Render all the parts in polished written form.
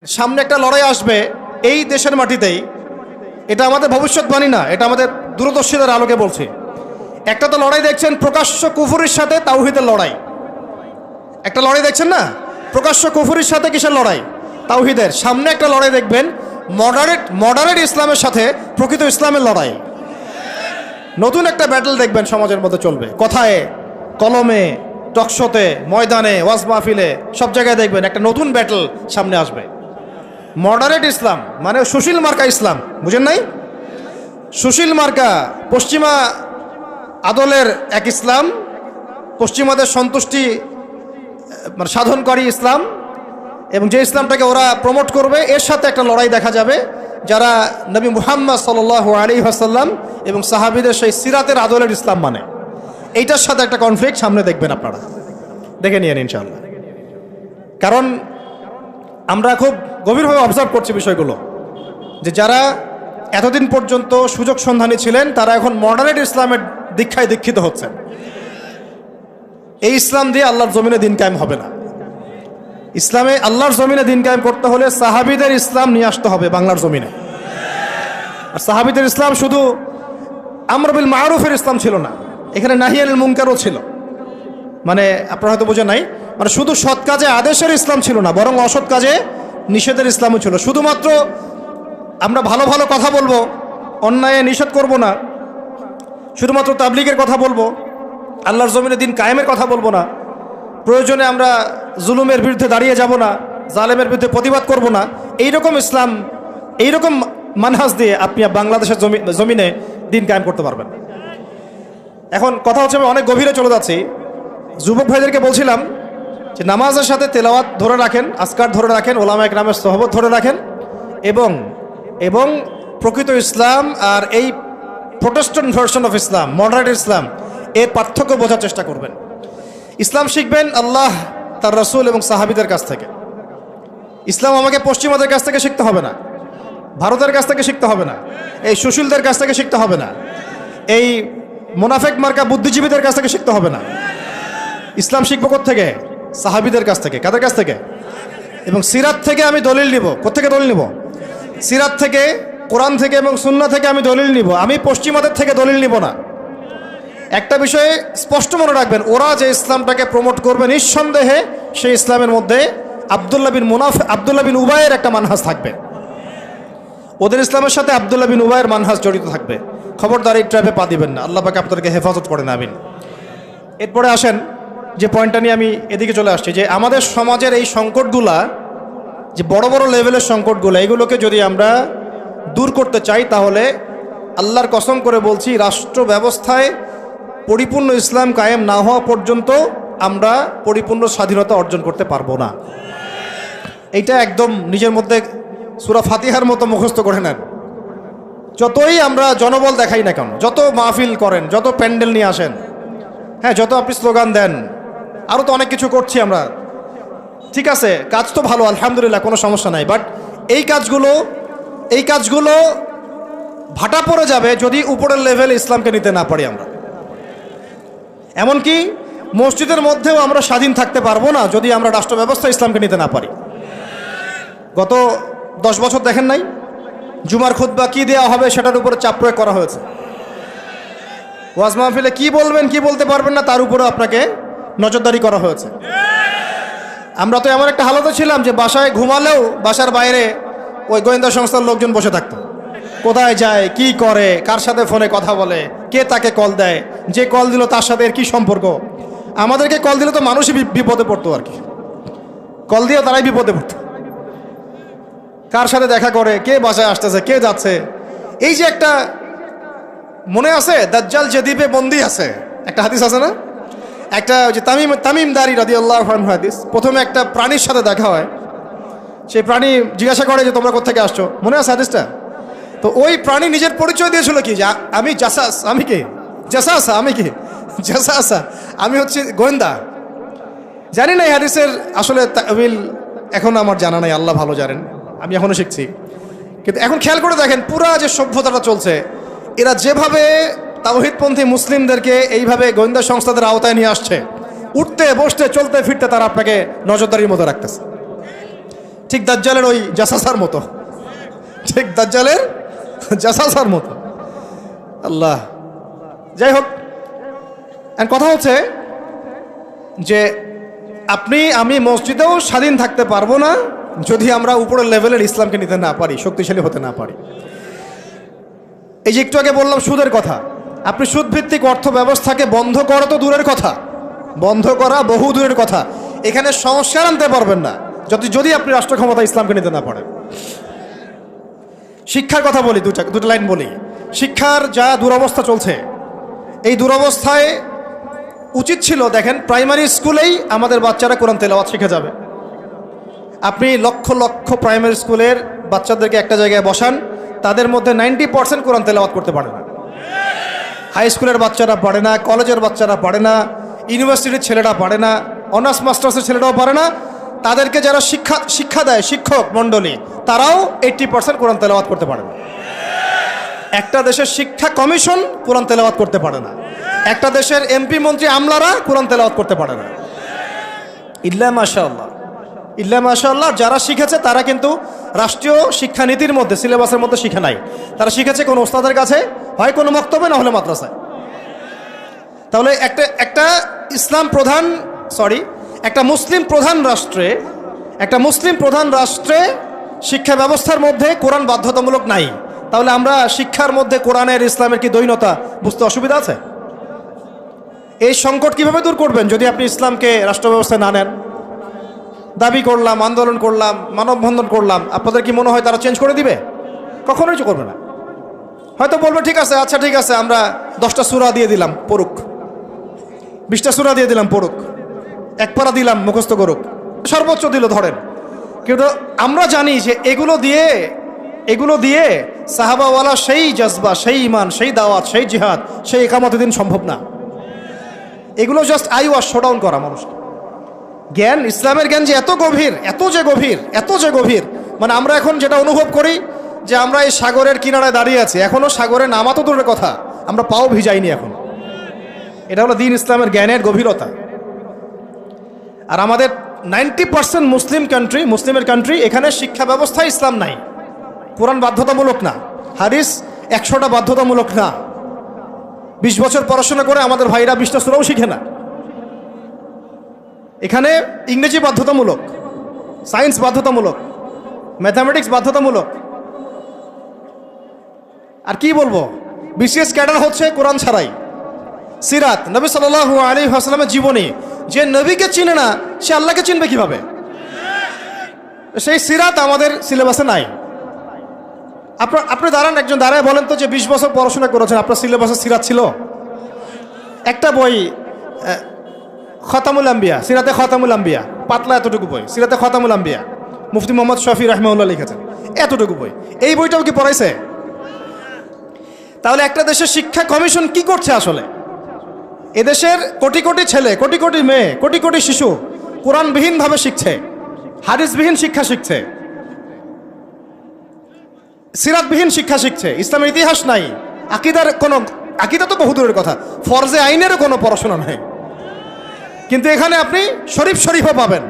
সামনে একটা লড়াই আসবে এই দেশের মাটিতেই। এটা আমাদের ভবিষ্যৎবাণী না, এটা আমাদের দূরদর্শিতার আলোকে বলছি। একটা তো লড়াই দেখছেন প্রকাশ্য কুফুরির সাথে তাওহীদের লড়াই। একটা লড়াই দেখছেন না, প্রকাশ্য কুফুরির সাথে কিসের লড়াই? তাওহীদের। সামনে একটা লড়াই দেখবেন মডারেট ইসলামের সাথে প্রকৃত ইসলামের লড়াই। নতুন একটা ব্যাটল দেখবেন সমাজের মধ্যে চলবে, কথায় কলমে, টকশোতে, ময়দানে, ওয়াজ মাহফিলে, সব জায়গায় দেখবেন একটা নতুন ব্যাটল সামনে আসবে। মডারেট ইসলাম মানে সুশীল মার্কা ইসলাম, বুঝেন নাই? সুশীল মার্কা পশ্চিমা আদলের এক ইসলাম, পশ্চিমাদের সন্তুষ্টি মানে সাধনকারী ইসলাম, এবং যে ইসলামটাকে ওরা প্রমোট করবে এর সাথে একটা লড়াই দেখা যাবে যারা নবী মুহাম্মদ সাল্লাল্লাহু আলাইহি ওয়াসাল্লাম এবং সাহাবীদের সেই সিরাতের আদলের ইসলাম মানে, এইটার সাথে একটা কনফ্লিক্ট সামনে দেখবেন আপনারা, দেখে নিয়েন ইনশাআল্লাহ। কারণ আমরা খুব গভীরভাবে অবজার্ভ করছি বিষয়গুলো, যে যারা এতদিন পর্যন্ত সুযোগ সন্ধানী ছিলেন তারা এখন মডারেট ইসলামের দীক্ষায় দীক্ষিত হচ্ছেন। এই ইসলাম দিয়ে আল্লাহর জমিনে দিন কায়েম হবে না। ইসলামে আল্লাহর জমিনে দিন কায়েম করতে হলে সাহাবীদের ইসলাম নিয়ে আসতে হবে বাংলার জমিনে। আর সাহাবীদের ইসলাম শুধু আমর বিল মারুফের ইসলাম ছিল না, এখানে নাহি আনিল মুনকারও ছিল। মানে আপনারা হয়তো বোঝেন নাই, মানে শুধু সৎ কাজে আদেশের ইসলাম ছিল না, বরং অসৎ কাজে নিষেধের ইসলামও ছিল। শুধুমাত্র আমরা ভালো ভালো কথা বলবো, অন্যায় নিষেধ করব না, শুধুমাত্র তাবলীগের কথা বলবো, আল্লাহর জমিনে দিন কায়েমের কথা বলবো না, প্রয়োজনে আমরা জুলুমের বিরুদ্ধে দাঁড়িয়ে যাব না, জালেমের বিরুদ্ধে প্রতিবাদ করব না, এইরকম ইসলাম, এইরকম মানহাজ দিয়ে আপনি বাংলাদেশের জমিনে দিন কায়েম করতে পারবেন। এখন কথা হচ্ছে, আমি অনেক গভীরে চলে যাচ্ছি। যুবক ভাইদেরকে বলছিলাম যে নামাজের সাথে তেলাওয়াত ধরে রাখেন, আজকার ধরে রাখেন, ওলামা একরামের সোহবত ধরে রাখেন, এবং প্রকৃত ইসলাম আর এই protestant version of Islam, moderate Islam, এর পার্থক্য বোঝার চেষ্টা করবেন। ইসলাম শিখবেন আল্লাহ, তার রাসূল এবং সাহাবীদের কাছ থেকে। ইসলাম আমাকে পশ্চিমাদের কাছ থেকে শিখতে হবে না, ভারতের কাছ থেকে শিখতে হবে না, এই সুশীলদের কাছ থেকে শিখতে হবে না, এই মুনাফেক মার্কা বুদ্ধিজীবীদের কাছ থেকে শিখতে হবে না। ইসলাম শিখবো কোত্থেকে? সাহাবীদের কাছ থেকে। কাদের কাছ থেকে? এবং সিরাত থেকে আমি দলিল নিব। কোত্থেকে দলিল নিব? সিরাত থেকে, কোরআন থেকে এবং সুন্নাহ থেকে আমি দলিল নিব। আমি পশ্চিমাদের থেকে দলিল নিব না। একটা বিষয়ে স্পষ্ট মনে রাখবেন, ওরা যে ইসলামটাকে প্রমোট করবে নিঃসন্দেহে সেই ইসলামের মধ্যে আব্দুল্লাহ বিন উবাইয়ের একটা মানহাজ থাকবে। ওদের ইসলামের সাথে আব্দুল্লাহ বিন উবাইয়ের মানহাজ জড়িত থাকবে। খবরদার এই ট্র্যাপে পা দিবেন না, আল্লাহ পাক আপনাদেরকে হেফাজত করেন, আমিন। এরপরে আসেন যে পয়েন্টটা নিয়ে আমি এদিকে চলে আসছি, যে আমাদের সমাজের এই সংকটগুলা, যে বড় বড় লেভেলের সংকটগুলো, এগুলোকে যদি আমরা দূর করতে চাই তাহলে আল্লাহর কসম করে বলছি, রাষ্ট্র ব্যবস্থায় পরিপূর্ণ ইসলাম কায়েম না হওয়া পর্যন্ত আমরা পরিপূর্ণ স্বাধীনতা অর্জন করতে পারবো না। এইটা একদম নিজের মধ্যে সূরা ফাতিহার মতো মুখস্থ করে নেন। যতই আমরা জনবল দেখাই না কেন, যত মাহফিল করেন, যত প্যান্ডেল নিয়ে আসেন, হ্যাঁ, যত আপনি স্লোগান দেন, আরও তো অনেক কিছু করছি আমরা, ঠিক আছে, কাজ তো ভালো, আলহামদুলিল্লাহ, কোনো সমস্যা নাই। বাট এই কাজগুলো ভাটা পড়ে যাবে যদি উপরের লেভেলে ইসলামকে নিতে না পারি আমরা। এমনকি মসজিদের মধ্যেও আমরা স্বাধীন থাকতে পারবো না যদি আমরা রাষ্ট্র ব্যবস্থা ইসলামকে নিতে না পারি। গত 10 বছর দেখেন নাই, জুমার খুতবা কি দেওয়া হবে সেটার উপরে চাপ প্রয়োগ করা হয়েছে। ওয়াজ মাহফিলে কি বলবেন, কি বলতে পারবেন না, তার উপরে আপনাকে নজরদারি করা হয়েছে। আমরা তো এমন একটা হালতে ছিলাম যে বাসায় ঘুমালেও বাসার বাইরে ওই গোয়েন্দা সংস্থার লোকজন বসে থাকতো। কোথায় যায়, কি করে, কার সাথে ফোনে কথা বলে, কে তাকে কল দেয়, যে কল দিল তার সাথে এর কী সম্পর্ক। আমাদেরকে কল দিলে তো মানুষই বিপদে পড়তো আর কি, কল দিয়ে তারাই বিপদে পড়তো। কার সাথে দেখা করে, কে বাসায় আসতেছে, কে যাচ্ছে। এই যে একটা, মনে আছে দাজ্জাল যে দ্বীপে বন্দী আছে, একটা হাদিস আছে না, একটা যে তামিমদারি রাদিয়াল্লাহু আনহু হাদিস। প্রথমে একটা প্রাণীর সাথে দেখা হয়, সেই প্রাণী জিজ্ঞাসা করে যে তোমরা কোত্থেকে আসছো, মনে আছে হাদিসটা? তো ওই প্রাণী নিজের পরিচয় দিয়েছিল কি, যে আমি জাসাস। আমি কি জাসাস? আমি কি জাসাসা? আমি হচ্ছে গোয়েন্দা। জানি না এই হাদিসের আসলে তাওয়িল এখন আমার জানা নাই, আল্লাহ ভালো জানেন, আমি এখনো শিখছি। কিন্তু এখন খেয়াল করে দেখেন, পুরা যে সভ্যতাটা চলছে, এরা যেভাবে তাওহীদপন্থী মুসলিমদেরকে এইভাবে গোয়েন্দা সংস্থাদের আওতায় নিয়ে আসছে, উঠতে বসতে চলতে ফিরতে তারা আপনাকে নজরদারির মতো রাখতেছে। ঠিক দাজ্জালের ওই জাসাসার মতো, ঠিক দাজ্জালের জাসাসার মতো। আল্লাহ, যাই হোক, কথা হচ্ছে যে আপনি আমি মসজিদেও স্বাধীন থাকতে পারবো না যদি আমরা উপরের লেভেলের ইসলামকে নিতে না পারি, শক্তিশালী হতে না পারি। এই যে একটু আগে বললাম সুদের কথা, আপনি সুদভিত্তিক অর্থ ব্যবস্থাকে বন্ধ করা তো দূরের কথা, বন্ধ করা বহু দূরের কথা, এখানে সংস্কার আনতে পারবেন না যদি আপনি রাষ্ট্র ক্ষমতা ইসলামকে নিতে না পারেন। শিক্ষার কথা বলি, দুটো লাইন বলি। শিক্ষার যা দুরবস্থা চলছে, এই দুরবস্থায় উচিত ছিল, দেখেন প্রাইমারি স্কুলেই আমাদের বাচ্চারা কোরআন তেলাওয়াত শিখে যাবে। আপনি লক্ষ লক্ষ প্রাইমারি স্কুলের বাচ্চাদেরকে একটা জায়গায় বসান, তাদের মধ্যে 90% কোরআন তেলাওয়াত করতে পারে না। হাই স্কুলের বাচ্চারা পারে না, কলেজের বাচ্চারা পারে না, ইউনিভার্সিটির ছেলেরা পারে না, অনার্স মাস্টার্সের ছেলেরাও পারে না। তাদেরকে যারা শিক্ষা দেয় শিক্ষক মণ্ডলী, তারাও 80% কোরআন তেলাওয়াত করতে পারে না। একটা দেশের শিক্ষা কমিশন কোরআন তেলাওয়াত করতে পারে না। একটা দেশের এমপি মন্ত্রী আমলারা কোরআন তেলাওয়াত করতে পারে না। ইল্লা মাশাআল্লাহ, ইল্লা মাশাআল্লাহ, যারা শিখেছে তারা কিন্তু রাষ্ট্রীয় শিক্ষানীতির মধ্যে, সিলেবাসের মধ্যে শিখে নাই। তারা শিখেছে কোনো ওস্তাদের কাছে, হয় কোনো মক্তবে, না হলে মাদ্রাসায়। তাহলে একটা ইসলাম প্রধান একটা মুসলিম প্রধান রাষ্ট্রে, একটা মুসলিম প্রধান রাষ্ট্রে শিক্ষা ব্যবস্থার মধ্যে কোরআন বাধ্যতামূলক নাই। তাহলে আমরা শিক্ষার মধ্যে কোরআনের ইসলামের কি দ্বৈনতা বুঝতে অসুবিধা আছে? এই সংকট কিভাবে দূর করবেন যদি আপনি ইসলামকে রাষ্ট্র ব্যবস্থায় না নেন? দাবি করলাম, আন্দোলন করলাম, মানববন্ধন করলাম, আপনাদের কি মনে হয় তারা চেঞ্জ করে দিবে? কখনোই করবে না। হয়তো বলবে ঠিক আছে, আচ্ছা ঠিক আছে, আমরা 10টা সূরা দিয়ে দিলাম পড়ুক, 20টা সূরা দিয়ে দিলাম পড়ুক, এক পারা দিলাম মুখস্থ করুক, সর্বোচ্চ দিল ধরেন। কিন্তু আমরা জানি যে এগুলো দিয়ে সাহাবাওয়ালা সেই জজবা, সেই ইমান, সেই দাওয়াত, সেই জিহাদ, সেই একামতের দিন সম্ভব না। এগুলো জাস্ট আইওয়াশ শোডাউন করা মানুষকে। জ্ঞান, ইসলামের জ্ঞান যে এত গভীর, এত যে গভীর, মানে আমরা এখন যেটা অনুভব করি যে আমরা এই সাগরের কিনারায় দাঁড়িয়ে আছি, এখনো সাগরে নামা তো দূরের কথা, আমরা পাও ভিজাইনি এখন। এটা হলো দ্বীন ইসলামের জ্ঞানের গভীরতা। আর আমাদের 90% মুসলিমের কান্ট্রি, এখানে শিক্ষা ব্যবস্থায় ইসলাম নাই। কোরআন বাধ্যতামূলক না, হাদিস 100টা বাধ্যতামূলক না। 20 বছর পড়াশোনা করে আমাদের ভাইরা 20টা সূরাও শিখে না। এখানে ইংরেজি বাধ্যতামূলক, সায়েন্স বাধ্যতামূলক, ম্যাথামেটিক্স বাধ্যতামূলক। আর কি বলবো, বিসিএস ক্যাডার হচ্ছে কোরআন ছাড়াই। সিরাত, নবী সাল্লাল্লাহু আলাইহি ওয়াসাল্লামের জীবনী, যে নবীকে চিনে না সে আল্লাহকে চিনবে কিভাবে? সেই সিরাত আমাদের সিলেবাসে নাই। আপনি দাঁড়ান, একজন দাঁড়ায় বলেন তো যে 20 বছর পড়াশোনা করেছেন, আপনার সিলেবাসে সিরাত ছিল? একটা বই, খতামুল আম্বিয়া, সিরাতে খতামুল আম্বিয়া, পাতলা এতটুকু বই, সিরাতে খতামুল আম্বিয়া, মুফতি মোহাম্মদ শফি রাহমাহুল্লাহ লিখেছেন, এতটুকু বই। এই বইটাও কি পড়াইছে? তাহলে একটা দেশের শিক্ষা কমিশন কি করছে আসলে? এদেশের কোটি কোটি ছেলে, কোটি কোটি মেয়ে, কোটি কোটি শিশু কোরআনবিহীনভাবে শিখছে, হাদিসবিহীন শিক্ষা শিখছে, সিরাতবিহীন শিক্ষা শিখছে, ইসলামের ইতিহাস নাই, আকিদা তো বহুদূরের কথা, ফরজে আইনেরও কোনো পড়াশোনা নাই। কিন্তু এখানে আপনি শরীফও পাবেন,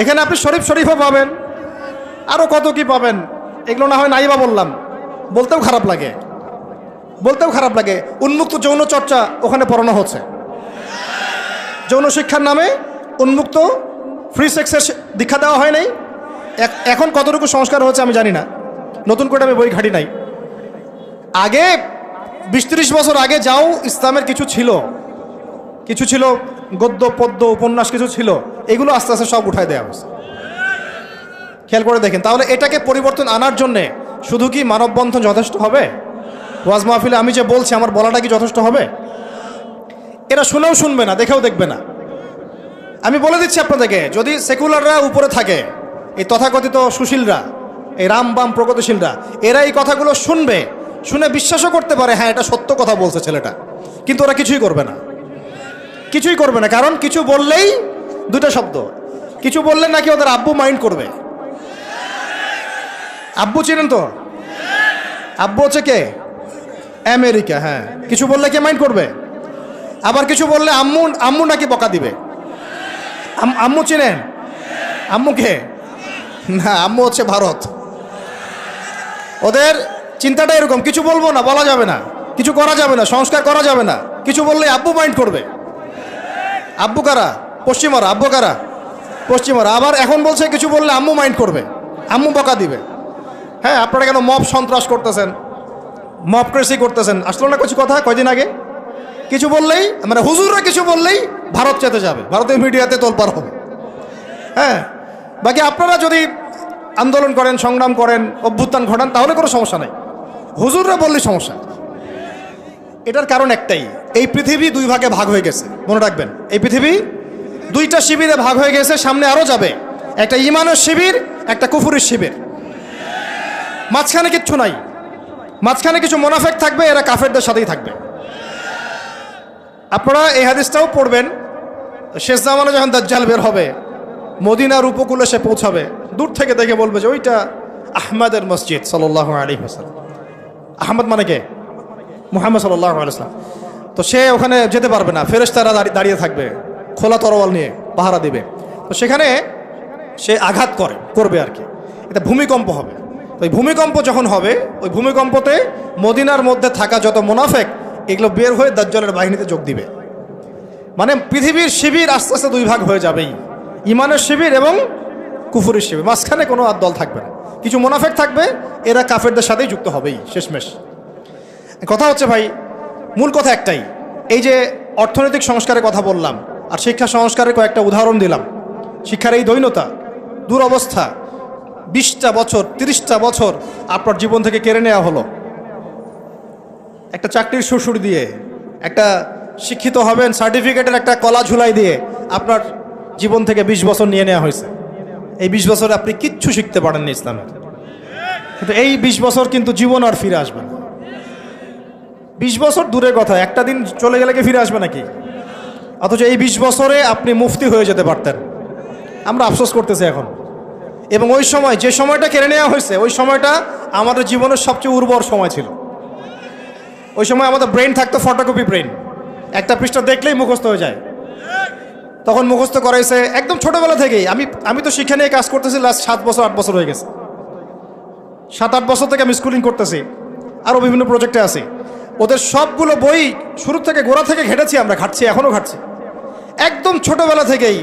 এখানে আপনি শরীফও পাবেন, আরো কত কি পাবেন। এগুলো না হয় নাইবা বললাম, বলতেও খারাপ লাগে। উন্মুক্ত যৌন চর্চা ওখানে পড়ানো হচ্ছে, যৌন শিক্ষার নামে উন্মুক্ত ফ্রি সেক্সের দীক্ষা দেওয়া হয় নাই। এখন কতটুকু সংস্কার হচ্ছে আমি জানি না, নতুন করে আমি বই ঘাঁটি নাই। আগে 20-30 বছর আগে যাও ইসলামের কিছু ছিল, গদ্য পদ্য উপন্যাস কিছু ছিল, এগুলো আস্তে আস্তে সব উঠায় দেওয়া হয়েছে। খেয়াল করে দেখেন। তাহলে এটাকে পরিবর্তন আনার জন্যে শুধু কি মানববন্ধন যথেষ্ট হবে? ওয়াজ মাহফিলে আমি যে বলছি, আমার বলাটা কি যথেষ্ট হবে? এরা শুনেও শুনবে না, দেখেও দেখবে না। আমি বলে দিচ্ছি আপনাদেরকে, যদি সেকুলাররা উপরে থাকে, এই তথাকথিত সুশীলরা, এই রাম বাম প্রগতিশীলরা, এরা এই কথাগুলো শুনে বিশ্বাসও করতে পারে, হ্যাঁ এটা সত্য কথা বলছে ছেলেটা, কিন্তু ওরা কিছুই করবে না। কারণ কিছু বললেই দুটো শব্দ, কিছু বললে নাকি ওদের আব্বু মাইন্ড করবে। আব্বু চিনেন তো? আব্বু হচ্ছে কে? আমেরিকা। হ্যাঁ, কিছু বললে কে মাইন্ড করবে? আবার কিছু বললে আম্মু নাকি বকা দিবে। আম্মু চিনেন? আম্মুকে? না, আম্মু হচ্ছে ভারত। ওদের চিন্তাটা এরকম, কিছু বলবো না, বলা যাবে না, কিছু করা যাবে না, সংস্কার করা যাবে না, কিছু বললে আব্বু মাইন্ড করবে। আব্বু কারা? পশ্চিমারা। আব্বু কারা? পশ্চিমারা। আবার এখন বলছে কিছু বললে আম্মু মাইন্ড করবে, আম্মু বকা দিবে। হ্যাঁ, আপনারা কেন মব সন্ত্রাস করতেছেন, মবক্রেসি করতেছেন? আসলো না কিছু কথা কয়দিন আগে? কিছু বললেই, মানে হুজুররা কিছু বললেই ভারত চেতে যাবে, ভারতের মিডিয়াতে তোলপাড় হবে। হ্যাঁ, বাকি আপনারা যদি আন্দোলন করেন, সংগ্রাম করেন, অভ্যুত্থান ঘটান, তাহলে কোনো সমস্যা নাই। হুজুররা বললেই সমস্যা। এটার কারণ একটাই, এই পৃথিবী দুই ভাগে ভাগ হয়ে গেছে। মনে রাখবেন, এই পৃথিবী দুইটা শিবিরে ভাগ হয়ে গেছে, সামনে আরও যাবে। একটা ঈমানের শিবির, একটা কুফুরের শিবির। মাঝখানে কিচ্ছু নাই, মাঝখানে কিছু মুনাফিক থাকবে, এরা কাফেরদের সাথেই থাকবে। আপনারা এই হাদিসটাও পড়বেন, শেষ জামানে যখন দাজ্জাল বের হবে, মদিনার উপকূলে সে পৌঁছাবে, দূর থেকে দেখে বলবে যে ওইটা আহমদের মসজিদ সাল্লাল্লাহু আলাইহি ওয়াসাল্লাম। আহমদ মানে কে? মুহাম্মদ সাল্লাল্লাহু আলাইহি ওয়াসাল্লাম। তো সে ওখানে যেতে পারবে না, ফেরেশতারা দাঁড়িয়ে থাকবে খোলা তরোয়াল নিয়ে, পাহারা দিবে। তো সেখানে সে আঘাত করবে আর কি, এটা ভূমিকম্প হবে। তো এই ভূমিকম্প যখন হবে, ওই ভূমিকম্পতে মদিনার মধ্যে থাকা যত মুনাফিক, এগুলো বের হয়ে দাজ্জালের বাহিনীতে যোগ দিবে। মানে পৃথিবীর শিবির আস্তে আস্তে দুই ভাগ হয়ে যাবেই, ঈমানের শিবির এবং কুফুরের শিবির। মাঝখানে কোনো আর দল থাকবে না, কিছু মুনাফিক থাকবে, এরা কাফেরদের সাথেই যুক্ত হবেই শেষমেশ। কথা হচ্ছে ভাই, মূল কথা একটাই, এই যে অর্থনৈতিক সংস্কারের কথা বললাম আর শিক্ষা সংস্কারের কয়েকটা উদাহরণ দিলাম। শিক্ষার এই দৈন্যতা, দুরবস্থা, 20টা বছর 30টা বছর আপনার জীবন থেকে কেড়ে নেওয়া হলো একটা চাকরির সুরসুর দিয়ে, একটা শিক্ষিত হবেন সার্টিফিকেটের একটা কলা ঝুলাই দিয়ে আপনার জীবন থেকে 20 বছর নিয়ে নেওয়া হয়েছে। এই 20 বছরে আপনি কিচ্ছু শিখতে পারেননি ইসলামের, কিন্তু এই 20 বছর কিন্তু জীবন আর ফিরে আসবে না। 20 বছর দূরের কথা, একটা দিন চলে গেলে কি ফিরে আসবে নাকি? অথচ এই 20 বছরে আপনি মুফতি হয়ে যেতে পারতেন। আমরা আফসোস করতেছি এখন। এবং ওই সময়, যে সময়টা কেড়ে নেওয়া হয়েছে, ওই সময়টা আমাদের জীবনের সবচেয়ে উর্বর সময় ছিল। ওই সময় আমাদের ব্রেন থাকতো ফটোকপি ব্রেন, একটা পৃষ্ঠা দেখলেই মুখস্থ হয়ে যায়। তখন মুখস্থ করাইছে একদম ছোটোবেলা থেকেই। আমি তো শিক্ষা নিয়ে কাজ করতেছি লাস্ট 7 বছর 8 বছর হয়ে গেছে। 7-8 বছর থেকে আমি স্কুলিং করতেছি, আরও বিভিন্ন প্রজেক্টে আছি। ওদের সবগুলো বই শুরু থেকে গোড়া থেকে ঘেটেছি, আমরা ঘাটছি, এখনও ঘাটছি। একদম ছোটোবেলা থেকেই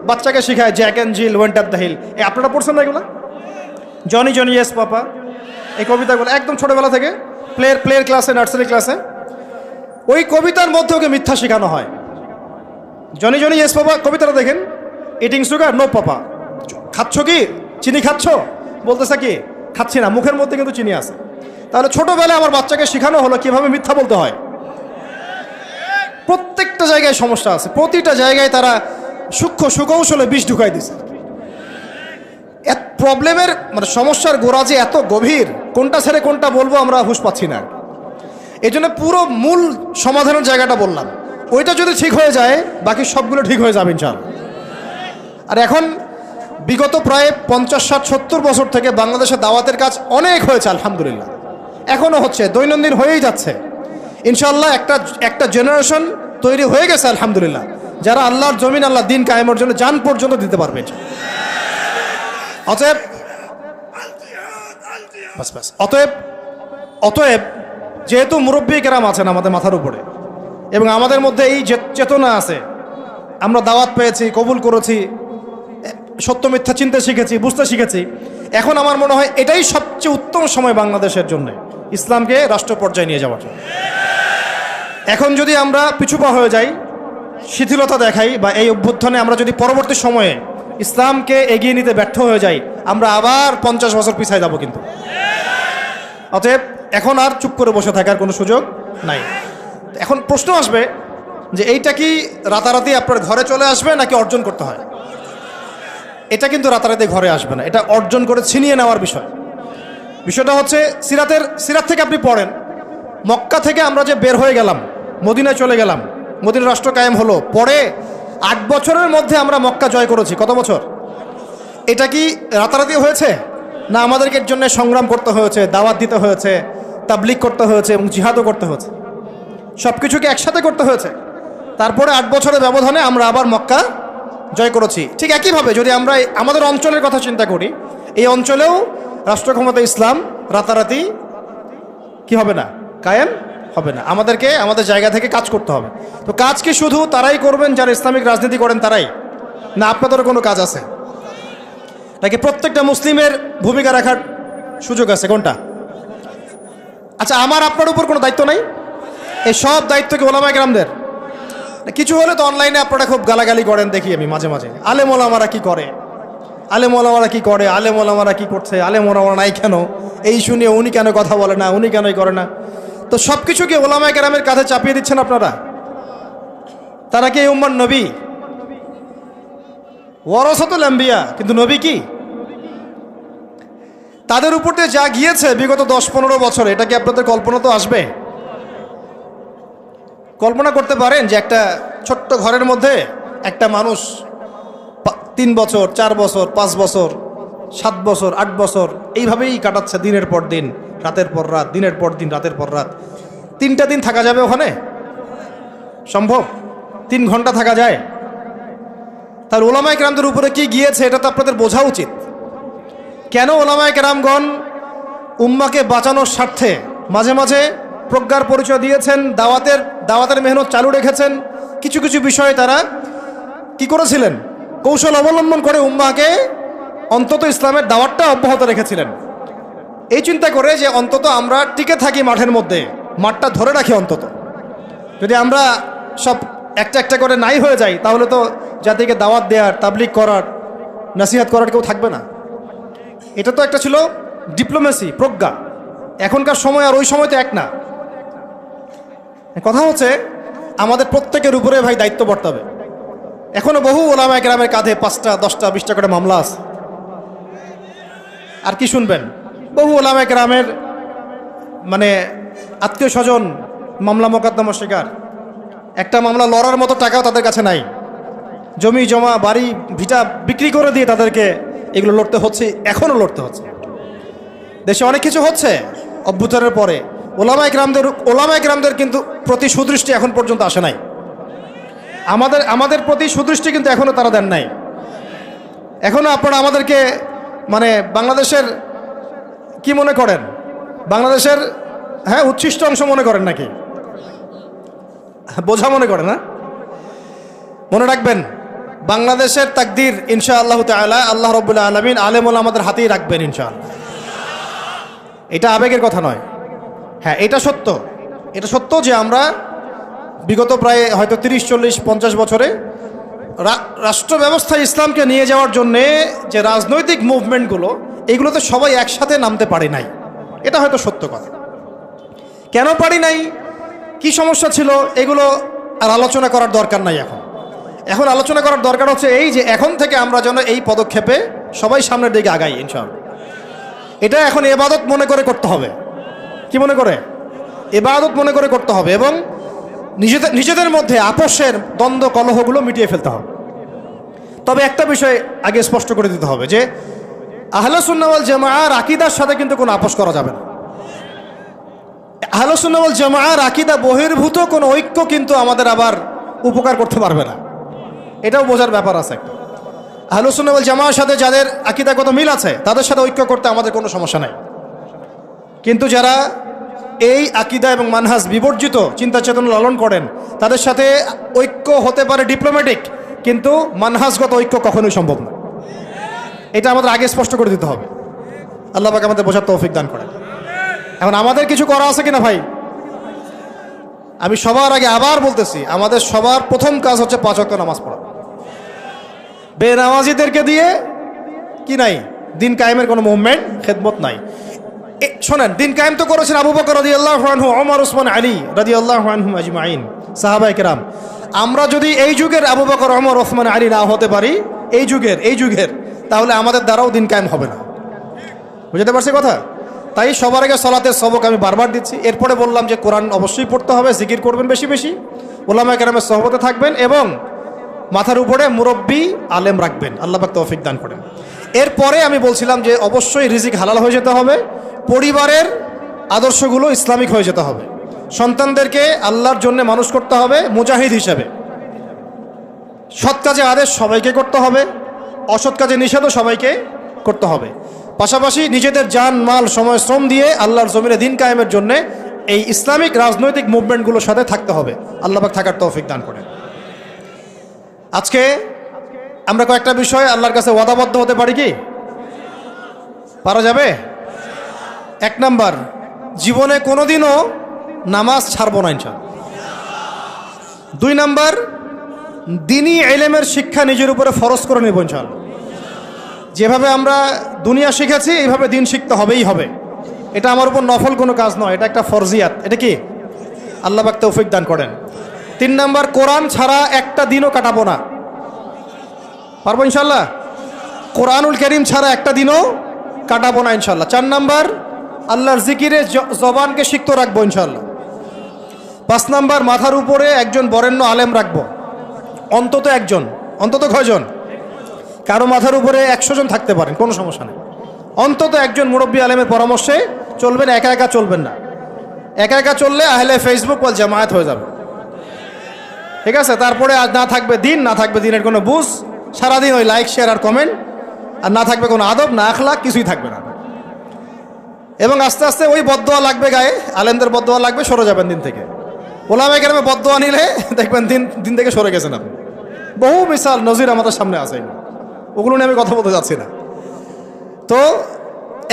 বাচ্চাকে শেখায় Jack and Jill went up the hill. আপনারা পড়ছেন না এগুলো? জনি জনি ইয়েস পাপা, এই কবিতাগুলো একদম ছোটোবেলা থেকে প্লেয়ার ক্লাসে, নার্সারি ক্লাসে ওই কবিতার মধ্যে ওকে মিথ্যা শেখানো হয়। জনি জনি ইয়েস পাপা কবিতাটা দেখেন, ইটিং সুগার নো পাপা, খাচ্ছ কি চিনি খাচ্ছ? বলতেছে কি খাচ্ছি না, মুখের মধ্যে কিন্তু চিনি আছে। তাহলে ছোটোবেলায় আমার বাচ্চাকে শেখানো হলো কীভাবে মিথ্যা বলতে হয়। প্রত্যেকটা জায়গায় সমস্যা আছে, প্রতিটা জায়গায় তারা সূক্ষ্ম সুকৌশলে বিষ ঢুকাই দিছে। প্রবলেমের মানে সমস্যার গোড়া যে এত গভীর, কোনটা ছেড়ে কোনটা বলবো আমরা হুঁশ পাচ্ছি না। এই জন্য পুরো মূল সমাধানের জায়গাটা বললাম, ওইটা যদি ঠিক হয়ে যায় বাকি সবগুলো ঠিক হয়ে যাবে ইনশাআল্লাহ। আর এখন বিগত প্রায় 50, 60, 70 বছর থেকে বাংলাদেশের দাওয়াতের কাজ অনেক হয়েছে আলহামদুলিল্লাহ, এখনও হচ্ছে, দৈনন্দিন হয়েই যাচ্ছে ইনশাআল্লাহ। একটা জেনারেশন তৈরি হয়ে গেছে আলহামদুলিল্লাহ, যারা আল্লাহর জমিন, আল্লাহ দিন কায়েমের জন্য জান পর্যন্ত দিতে পারবে। অতএব যেহেতু মুরব্বী কেরাম আছেন আমাদের মাথার উপরে এবং আমাদের মধ্যে এই চেতনা আছে, আমরা দাওয়াত পেয়েছি, কবুল করেছি, সত্য মিথ্যা চিনতে শিখেছি, বুঝতে শিখেছি, এখন আমার মনে হয় এটাই সবচেয়ে উত্তম সময় বাংলাদেশের জন্য ইসলামকে রাষ্ট্র পর্যায়ে নিয়ে যাওয়ার জন্য। এখন যদি আমরা পিছুপা হয়ে যাই, শিথিলতা দেখাই, বা এই অভ্যুত্থানে আমরা যদি পরবর্তী সময়ে ইসলামকে এগিয়ে নিতে ব্যর্থ হয়ে যাই, আমরা আবার 50 বছর পিছায় যাব কিন্তু। অতএব এখন আর চুপ করে বসে থাকার কোনো সুযোগ নাই। এখন প্রশ্ন আসবে যে এইটা কি রাতারাতি আপনার ঘরে চলে আসবে নাকি অর্জন করতে হয়? এটা কিন্তু রাতারাতি ঘরে আসবে না, এটা অর্জন করে ছিনিয়ে নেওয়ার বিষয়। বিষয়টা হচ্ছে সিরাত থেকে আপনি পড়েন, মক্কা থেকে আমরা যে বের হয়ে গেলাম, মদিনায় চলে গেলাম, মদিনা রাষ্ট্র কায়েম হলো, পরে 8 বছরের মধ্যে আমরা মক্কা জয় করেছি। কত বছর? এটা কি রাতারাতি হয়েছে না আমাদেরকে এর জন্য সংগ্রাম করতে হয়েছে, দাওয়াত দিতে হয়েছে, তাবলিগ করতে হয়েছে এবং জিহাদও করতে হয়েছে, সব কিছুকে একসাথে করতে হয়েছে। তারপরে 8 বছরের ব্যবধানে আমরা আবার মক্কা জয় করেছি। ঠিক একইভাবে যদি আমরা আমাদের অঞ্চলের কথা চিন্তা করি, এই অঞ্চলেও রাষ্ট্র ক্ষমতা ইসলাম রাতারাতি কি হবে না, কায়েম হবে না। আমাদেরকে আমাদের জায়গা থেকে কাজ করতে হবে। তো কাজ কি শুধু তারাই করবেন যারা ইসলামিক রাজনীতি করেন তারাই, না আপনাদেরও কোনো কাজ আছে নাকি প্রত্যেকটা মুসলিমের ভূমিকা রাখার সুযোগ আছে? কোনটা? আচ্ছা, আমার আপনার উপর কোনো দায়িত্ব নাই? এই সব দায়িত্ব কি ওলামায়ে কেরামদের? কিছু হলে তো অনলাইনে আপনারা খুব গালাগালি করেন, দেখি আমি মাঝে মাঝে, আলেম ওলামারা কি করে, আলেম ওলামারা কি করে, আলেম ওলামারা কি করছে, আলেম ওলামারা নাই কেন, এই শুনিয়ে উনি কেন কথা বলে না, উনি কেনই করে না। তো সব কিছু কি ওলামায়ে কেরামের কাঁধে চাপিয়ে দিচ্ছেন আপনারা? তারা কি এই উম্মার নবী? ওয়ারাসাতুল আম্বিয়া, কিন্তু নবী কি? তাদের উপর দিয়ে যা গিয়েছে বিগত 10-15 বছরে, এটা কি আপনাদের কল্পনা তো আসবে? কল্পনা করতে পারেন যে একটা ছোট্ট ঘরের মধ্যে একটা মানুষ 3 বছর, 4 বছর, 5 বছর, 7 বছর, 8 বছর এইভাবেই কাটাচ্ছে, দিনের পর দিন, রাতের পর রাত, দিনের পর দিন, রাতের পর রাত। 3টা দিন থাকা যাবে ওখানে? সম্ভব? 3 ঘন্টা থাকা যায়? তার ওলামায়ে কেরামদের উপরে কি গিয়েছে এটা তো আপনাদের বোঝা উচিত। কেন ওলামায়ে কেরামগণ উম্মাকে বাঁচানোর স্বার্থে মাঝে মাঝে প্রজ্ঞার পরিচয় দিয়েছেন, দাওয়াতের মেহনত চালু রেখেছেন। কিছু কিছু বিষয়ে তারা কি করেছিলেন, কৌশল অবলম্বন করে উম্মাকে অন্তত ইসলামের দাওয়াতটা অব্যাহত রেখেছিলেন, এই চিন্তা করে যে অন্তত আমরা টিকে থাকি মাঠের মধ্যে, মাঠটা ধরে রাখি। অন্তত যদি আমরা সব একটা একটা করে নাই হয়ে যাই, তাহলে তো জাতিকে দাওয়াত দেওয়ার, তাবলিগ করার, নসিহত করার কেউ থাকবে না। এটা তো একটা ছিল ডিপ্লোমেসি, প্রজ্ঞা। এখনকার সময় আর ওই সময় তো এক না। কথা হচ্ছে আমাদের প্রত্যেকের উপরে ভাই দায়িত্ব বর্তাবে। এখনো বহু ওলামায়ে কেরামের কাঁধে 5টা, 10টা, 20টা করে মামলা আছে। আর কি শুনবেন? বহু ওলামায়ে কেরামের মানে আত্মীয় স্বজন মামলা মোকদ্দমা শিকার। একটা মামলা লড়ার মতো টাকাও তাদের কাছে নাই। জমি জমা, বাড়ি ভিটা বিক্রি করে দিয়ে তাদেরকে এগুলো লড়তে হচ্ছে, এখনও লড়তে হচ্ছে। দেশে অনেক কিছু হচ্ছে অভ্যুত্থানের পরে, ওলামায়ে কেরামদের কিন্তু প্রতি সুদৃষ্টি এখন পর্যন্ত আসে নাই। আমাদের প্রতি সুদৃষ্টি কিন্তু এখনও তারা দেন নাই। এখনও আপনারা আমাদেরকে মানে বাংলাদেশের কি মনে করেন? বাংলাদেশের উচ্ছিষ্ট অংশ মনে করেন নাকি? বোঝা মনে করেন না? মনে রাখবেন, বাংলাদেশের তাকদীর ইনশাআল্লাহ তাআলা আল্লাহ রাব্বুল আলামিন আলেম ওলামাদের হাতেই রাখবেন ইনশাআল্লাহ। এটা আবেগের কথা নয়। হ্যাঁ, এটা সত্য। এটা সত্য যে আমরা বিগত প্রায় হয়তো 30, 40, 50 বছরে রাষ্ট্র ব্যবস্থায় ইসলামকে নিয়ে যাওয়ার জন্যে যে রাজনৈতিক মুভমেন্টগুলো, এগুলোতে সবাই একসাথে নামতে পারি নাই। এটা হয়তো সত্য কথা। কেন পারি নাই, কি সমস্যা ছিল, এগুলো আর আলোচনা করার দরকার নাই। এখন আলোচনা করার দরকার হচ্ছে এই যে এখন থেকে আমরা যেন এই পদক্ষেপে সবাই সামনের দিকে আগাই ইনশাআল্লাহ। এটা এখন ইবাদত মনে করে করতে হবে। কি মনে করে? ইবাদত মনে করে করতে হবে। এবং নিজেদের মধ্যে আপোষের দ্বন্দ্ব কলহগুলো মিটিয়ে ফেলতে হবে। তবে একটা বিষয় আগে স্পষ্ট করে দিতে হবে যে আহলে সুন্নাহ ওয়াল জামাআর আকীদার সাথে কিন্তু কোনো আপোষ করা যাবে না। আহলে সুন্নাহ ওয়াল জামাআর আকীদা বহির্ভূত কোনো ঐক্য কিন্তু আমাদের আবার উপকার করতে পারবে না। এটাও বোঝার ব্যাপার আছে একটা। আহলে সুন্নাহ ওয়াল জামাআর সাথে যাদের আকীদাগত মিল আছে তাদের সাথে ঐক্য করতে আমাদের কোনো সমস্যা নাই। কিন্তু যারা এই আকীদা এবং মানহাজ বিবর্জিত চিন্তা চেতনা লালন করেন, তাদের সাথে ঐক্য হতে পারে ডিপ্লোম্যাটিক, কিন্তু মানহাজগত ঐক্য কখনোই সম্ভব না। এটা আমাদের আগে স্পষ্ট করে দিতে হবে। আল্লাহ পাক আমাদের বোঝার তৌফিক দান করেন। এখন আমাদের কিছু করা আছে কিনা ভাই? আমি সবার আগে আবার বলতেছি, আমাদের সবার প্রথম কাজ হচ্ছে 5 ওয়াক্ত নামাজ পড়া। বেনামাজিদেরকে দিয়ে কি নাই, দিন কায়েমের কোনো মুভমেন্ট, খেদমত নাই। শোনেন, দিন কায়েম তো করেছেন আবু বকর রাদিয়াল্লাহু আনহু, ওমর, ওসমান, আলী রাদিয়াল্লাহু আনহুম আজমাইন, সাহাবায়ে কেরাম। আমরা যদি এই যুগের আবু বকর, ওমর, ওসমান, আলী না হতে পারি, এই যুগের, তাহলে আমাদের দ্বারাও দিন কায়েম হবে না। বুঝতে পারছি কথা? তাই সবার আগে সালাতের সবক আমি বারবার দিচ্ছি। এরপরে বললাম যে কোরআন অবশ্যই পড়তে হবে, জিকির করবেন বেশি বেশি, উলামায়ে কেরামের সহবতে থাকবেন এবং মাথার উপরে মুরব্বী আলেম রাখবেন। আল্লাহ পাক তৌফিক দান করেন। এরপরে আমি বলছিলাম যে অবশ্যই রিজিক হালাল হয়ে যেতে হবে, পরিবারের আদর্শগুলো ইসলামিক হয়ে যেতে হবে, সন্তানদেরকে আল্লাহর জন্য মানুষ করতে হবে মুজাহিদ হিসাবে। সৎ কাজে আদেশ সবাইকে করতে হবে, অসৎ কাজে নিষেধও সবাইকে করতে হবে। পাশাপাশি নিজেদের জান মাল সময় শ্রম দিয়ে আল্লাহর জমিনে দিন কায়েমের জন্য এই ইসলামিক রাজনৈতিক মুভমেন্টগুলোর সাথে থাকতে হবে। আল্লাহ পাক থাকার তৌফিক দান করেন। আজকে আমরা কয়েকটা বিষয়ে আল্লাহর কাছে ওয়াদাবদ্ধ হতে পারি কি? পারা যাবে? 1 নাম্বার, জীবনে কোনোদিনও নামাজ ছাড়বো না ইনশাআল্লাহ। 2 নাম্বার, দ্বীনি ইলমের শিক্ষা নিজের উপরে ফরজ করে নেব ইনশাআল্লাহ। যেভাবে আমরা দুনিয়া শিখেছি এইভাবে দিন শিখতে হবেই হবে। এটা আমার উপর নফল কোনো কাজ নয়, এটা একটা ফরজিয়াত। এটা কি? আল্লাহ পাক তৌফিক দান করেন। 3 নাম্বার, কোরআন ছাড়া একটা দিনও কাটাবো না। পারবো ইনশাআল্লাহ? কোরআনুল কারীম ছাড়া একটা দিনও কাটাবো না ইনশাআল্লাহ। 4 নাম্বার, আল্লাহর জিকিরে জবানকে সিক্ত রাখবো ইনশাআল্লাহ। 5 নাম্বার, মাথার উপরে একজন বরেণ্য আলেম রাখবো, অন্তত একজন। অন্তত কয়জন? কারো মাথার উপরে 100 জন থাকতে পারেন, কোনো সমস্যা নেই। অন্তত একজন মুরব্বী আলেমের পরামর্শে চলবেন, একা একা চলবেন না। একা একা চললে আহলে ফেসবুক ওয়াল জামায়াত হয়ে যাবে, ঠিক আছে? তারপরে আজ না থাকবে দিন, না থাকবে দিনের কোনো বুঝ, সারাদিন ওই লাইক শেয়ার আর কমেন্ট, আর না থাকবে কোনো আদব, না আখলাক, কিছুই থাকবে না। এবং আস্তে আস্তে ওই বদদোয়া লাগবে গায়ে, আলেমদের বদদোয়া লাগবে, সরে যাবেন দিন থেকে। ওলামায়ে কেরামের বদদোয়া নিলে দেখবেন দিন থেকে সরে গেছেন আপনি। বহু মিসাল নজির আমাদের সামনে আছে, ওগুলো নিয়ে আমি কথা বলতে যাচ্ছি না। তো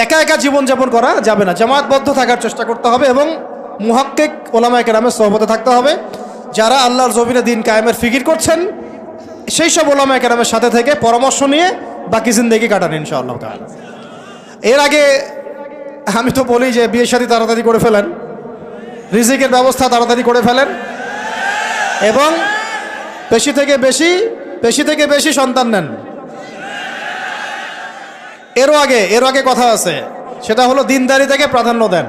একা একা জীবনযাপন করা যাবে না, জামায়াতবদ্ধ থাকার চেষ্টা করতে হবে এবং মুহাক্কিক ওলামায়ে কেরামের সোহবতে থাকতে হবে। যারা আল্লাহর জমিনে দিন কায়েমের ফিকির করছেন সেই সব ওলামায়ে কেরামের সাথে থেকে পরামর্শ নিয়ে বাকি জিন্দেগি কাটান ইনশাআল্লাহ তাআলা। এর আগে আমি তো বলি যে বিয়ে শাদী তাড়াতাড়ি করে ফেলেন, রিজিকের ব্যবস্থা তাড়াতাড়ি করে ফেলেন এবং বেশি থেকে বেশি সন্তান নেন। এরও আগে কথা আছে, সেটা হলো দিনদারি থেকে প্রাধান্য দেন,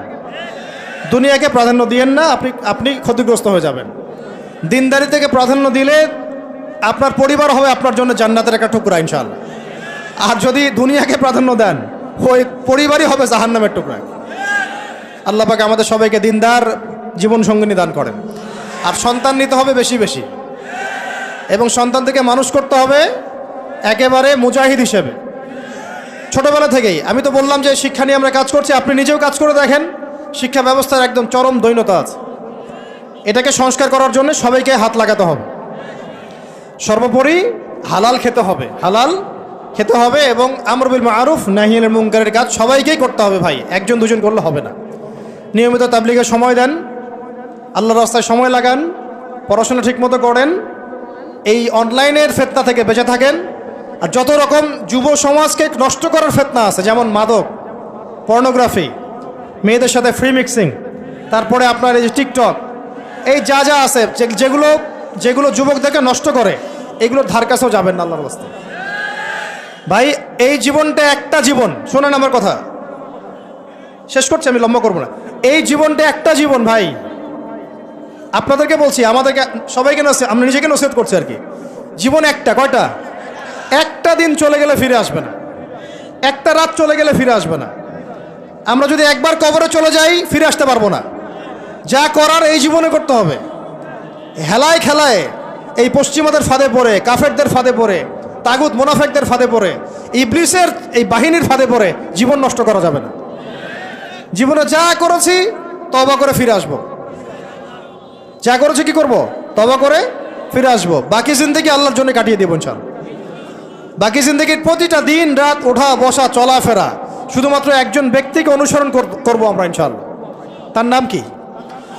দুনিয়াকে প্রাধান্য দিয়েন না, আপনি ক্ষতিগ্রস্ত হয়ে যাবেন। দিনদারি থেকে প্রাধান্য দিলে আপনার পরিবার হবে আপনার জন্য জান্নাতের একটা টুকরা ইনশাআল্লাহ। আর যদি দুনিয়াকে প্রাধান্য দেন, ওই পরিবারই হবে জাহান্নামের টুকরা। আল্লাহ পাক আমাদের সবাইকে দিনদার জীবন সঙ্গিনী দান করেন। আর সন্তান নিতে হবে বেশি বেশি, এবং সন্তান থেকে মানুষ করতে হবে একেবারে মুজাহিদ হিসেবে ছোটবেলা থেকেই। আমি তো বললাম যে শিক্ষা নিয়ে আমরা কাজ করছি, আপনি নিজেও কাজ করে দেখেন। শিক্ষা ব্যবস্থার একদম চরম দৈন্যতা আছে, এটাকে সংস্কার করার জন্য সবাইকে হাত লাগাতে হবে। সর্বোপরি হালাল খেতে হবে এবং আমর বিল মারুফ নাহি আনিল মুনকারের কাজ সবাইকেই করতে হবে ভাই, একজন দুজন করলে হবে না। নিয়মিত তাবলীগে সময় দেন, আল্লাহর রাস্তায় সময় লাগান, পড়াশোনা ঠিকমতো করেন, এই অনলাইনের ফিতনা থেকে বেঁচে থাকেন। আর যত রকম যুব সমাজকে নষ্ট করার ফিতনা আছে, যেমন মাদক, পর্নোগ্রাফি, মেয়েদের সাথে ফ্রি মিক্সিং, তারপরে আপনার এই যে টিকটক, এই যা আছে যেগুলো যুবকদেরকে নষ্ট করে, এগুলোর ধার কাছেও যাবেন না আল্লাহর রাস্তায়। ভাই এই জীবনটা একটা জীবন, শোনেন আমার কথা, শেষ করছি, আমি লম্বা করবো না। এই জীবনটা একটা জীবন ভাই, আপনাদেরকে বলছি, আমাদেরকে সবাইকে আমরা নিজেকে নসিহত করছি আর কি। জীবন একটা, কয়টা? একটা দিন চলে গেলে ফিরে আসবে না, একটা রাত চলে গেলে ফিরে আসবে না। আমরা যদি একবার কবরে চলে যাই ফিরে আসতে পারবো না। যা করার এই জীবনে করতে হবে। হেলায় খেলায় এই পশ্চিমাদের ফাঁদে পড়ে, কাফেরদের ফাঁদে পড়ে, তাগুত মুনাফিকদের ফাঁদে পড়ে, ইবলিসের এই বাহিনীর ফাঁদে পড়ে জীবন নষ্ট করা যাবে না। জীবনে যা করেছি তওবা করে ফিরে আসবো, যা করেছি কি করব? তওবা করে ফিরে আসবো। বাকি জিন্দেগি আল্লাহর জন্য কাটিয়ে দেব ইনশাআল্লাহ। বাকি জিন্দেগির প্রতিটা দিন রাত, ওঠা বসা চলাফেরা শুধুমাত্র একজন ব্যক্তিকে অনুসরণ করবো আমরা ইনশাআল্লাহ। তার নাম কি?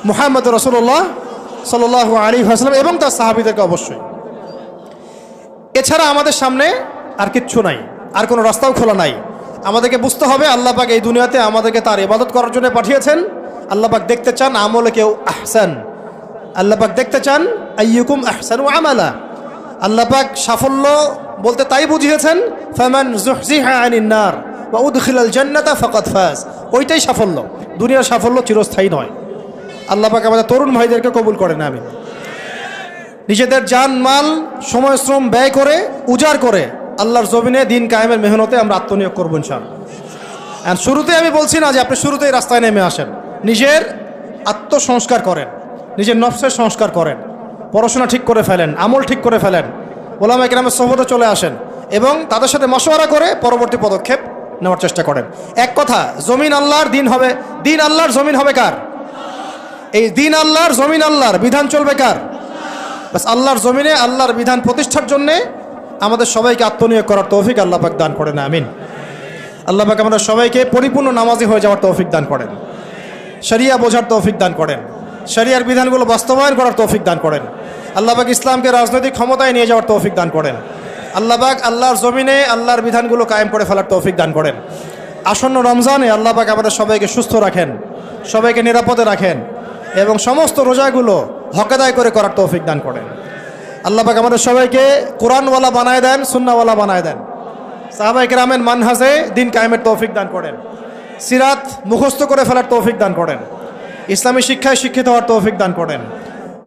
মুহাম্মদ রাসূলুল্লাহ সাল্লাল্লাহু আলাইহি ওয়াসাল্লাম এবং তার সাহাবীদেরকে অবশ্যই। এছাড়া আমাদের সামনে আর কিচ্ছু নাই, আর কোনো রাস্তাও খোলা নাই। আমাদেরকে বুঝতে হবে আল্লাহ পাক এই দুনিয়াতে আমাদেরকে তার ইবাদত করার জন্য পাঠিয়েছেন। আল্লাহ পাক দেখতে চান আমলে কেউ আহসান, আল্লাহ পাক দেখতে চান আইয়ুকুম আহসানু আমালা। আল্লাহ পাক সাফল্য বলতে তাই বুঝিয়েছেন, ফামান যুহজিহা আনিন নার ওয়া উদখিলাল জান্নাতা ফাকাদ ফাজ। ওইটাই সাফল্য, দুনিয়ার সাফল্য চিরস্থায়ী নয়। আল্লাহ পাক আমাদের তরুণ ভাইদেরকে কবুল করেন, আমিন। নিজেদের জান মাল সময় শ্রম ব্যয় করে উজাড় করে আল্লাহর জমিনে দিন কায়েমের মেহনতে আমরা আত্মনিয়োগ করবো ইনশাআল্লাহ। আর শুরুতে আমি বলছি না যে আপনি শুরুতেই রাস্তায় নেমে আসেন, নিজের আত্মসংস্কার করেন, নিজের নফসের সংস্কার করেন, পড়াশোনা ঠিক করে ফেলেন, আমল ঠিক করে ফেলেন, ওলামা কেরামের সোহবতে চলে আসেন এবং তাদের সাথে মশওয়ারা করে পরবর্তী পদক্ষেপ নেওয়ার চেষ্টা করেন। এক কথা, জমিন আল্লাহর, দিন হবে, দিন আল্লাহর, জমিন হবে কার? এই দিন আল্লাহর, জমিন আল্লাহর, বিধান চলবে কার? বাস আল্লাহর জমিনে আল্লাহর বিধান প্রতিষ্ঠার জন্যে আমাদের সবাইকে আত্মনিয়োগ করার তৌফিক আল্লাহ পাক দান করেন, আমিন। আল্লাহ পাক আমাদের সবাইকে পরিপূর্ণ নামাজি হয়ে যাওয়ার তৌফিক দান করেন, শরিয়া বোঝার তৌফিক দান করেন, শরিয়ার বিধানগুলো বাস্তবায়ন করার তৌফিক দান করেন। আল্লাহ পাক ইসলামকে রাজনৈতিক ক্ষমতায় নিয়ে যাওয়ার তৌফিক দান করেন। আল্লাহ পাক আল্লাহর জমিনে আল্লাহর বিধানগুলো কায়েম করে ফেলার তৌফিক দান করেন। আসন্ন রমজানে আল্লাহ পাক আমাদের সবাইকে সুস্থ রাখেন, সবাইকে নিরাপদে রাখেন এবং সমস্ত রোজাগুলো হকেদায় করে করার তৌফিক দান করেন। আল্লাহ পাক আমাদের সবাইকে কোরআনওয়ালা বানায় দেন, সুন্নাহওয়ালা বানায় দেন। সাহাবায়ে কেরামের মানহাজে দিন কায়েমের তৌফিক দান করেন। সিরাত মুখস্থ করে ফেলার তৌফিক দান করেন। ইসলামী শিক্ষায় শিক্ষিত হওয়ার তৌফিক দান করেন।